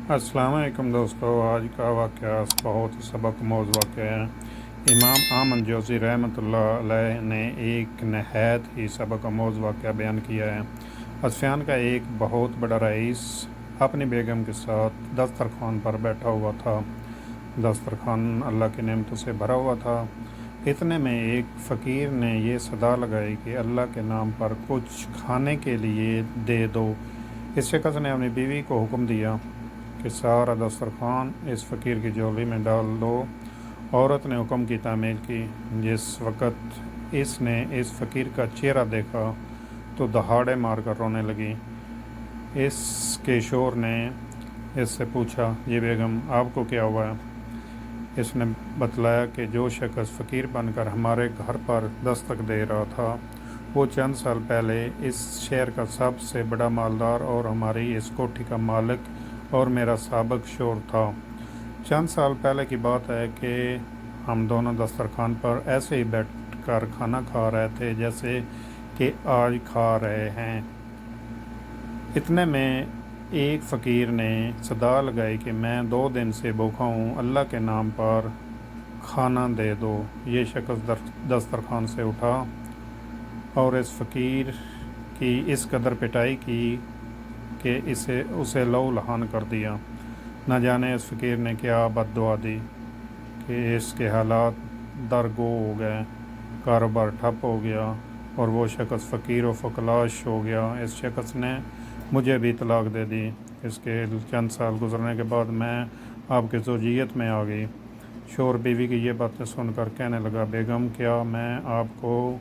السلام علیکم دوستو، آج کا واقعہ بہت ہی سبق آموز واقعہ ہے۔ امام آمن جوزی رحمۃ اللہ علیہ نے ایک نہایت ہی سبق آموز واقعہ بیان کیا ہے۔ اصفیان کا ایک بہت بڑا رئیس اپنی بیگم کے ساتھ دسترخوان پر بیٹھا ہوا تھا۔ دسترخوان اللہ کی نعمتوں سے بھرا ہوا تھا۔ اتنے میں ایک فقیر نے یہ صدا لگائی کہ اللہ کے نام پر کچھ کھانے کے لیے دے دو۔ اس شخص نے اپنی بیوی کو حکم دیا کہ سارا دسترخوان اس فقیر کی جھولی میں ڈال دو۔ عورت نے حکم کی تعمیل کی۔ جس وقت اس نے اس فقیر کا چہرہ دیکھا تو دہاڑے مار کر رونے لگی۔ اس کے شوہر نے اس سے پوچھا، یہ بیگم آپ کو کیا ہوا ہے؟ اس نے بتلایا کہ جو شخص فقیر بن کر ہمارے گھر پر دستک دے رہا تھا وہ چند سال پہلے اس شہر کا سب سے بڑا مالدار اور ہماری اس کوٹھی کا مالک اور میرا سابق شوہر تھا۔ چند سال پہلے کی بات ہے کہ ہم دونوں دسترخوان پر ایسے ہی بیٹھ کر کھانا کھا رہے تھے جیسے کہ آج کھا رہے ہیں۔ اتنے میں ایک فقیر نے صدا لگائی کہ میں 2 دن سے بھوکا ہوں، اللہ کے نام پر کھانا دے دو۔ یہ شخص دسترخوان سے اٹھا اور اس فقیر کی اس قدر پٹائی کی کہ اسے لہو لہان کر دیا۔ نہ جانے اس فقیر نے کیا بد دعا دی کہ اس کے حالات درگو ہو گئے، کاروبار ٹھپ ہو گیا اور وہ شخص فقیر و فقلاش ہو گیا۔ اس شخص نے مجھے بھی طلاق دے دی۔ اس کے چند سال گزرنے کے بعد میں آپ کی زوجیت میں آ گئی۔ شوہر بیوی کی یہ باتیں سن کر کہنے لگا، بیگم کیا میں آپ کو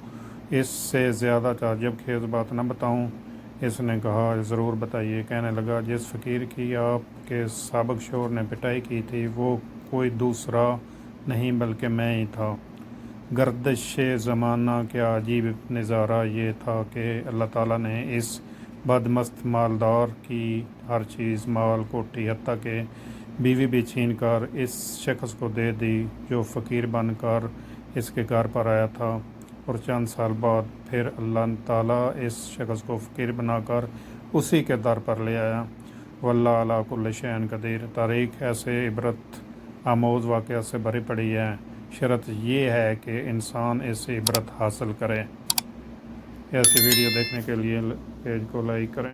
اس سے زیادہ تعجب خیز بات نہ بتاؤں؟ اس نے کہا، ضرور بتائیے۔ کہنے لگا، جس فقیر کی آپ کے سابق شوہر نے پٹائی کی تھی وہ کوئی دوسرا نہیں بلکہ میں ہی تھا۔ گردش زمانہ کیا عجیب نظارہ یہ تھا کہ اللہ تعالیٰ نے اس بدمست مالدار کی ہر چیز، مال، کوٹھی، حتیٰ کہ بیوی بھی چھین کر اس شخص کو دے دی جو فقیر بن کر اس کے گھر پر آیا تھا، اور چند سال بعد پھر اللہ تعالیٰ اس شخص کو فقیر بنا کر اسی کے در پر لے آیا۔ واللہ علی کل شیء قدیر۔ تاریخ ایسے عبرت آموز واقعہ سے بھری پڑی ہے، شرط یہ ہے کہ انسان اس سے عبرت حاصل کرے۔ ایسی ویڈیو دیکھنے کے لیے پیج کو لائک کریں۔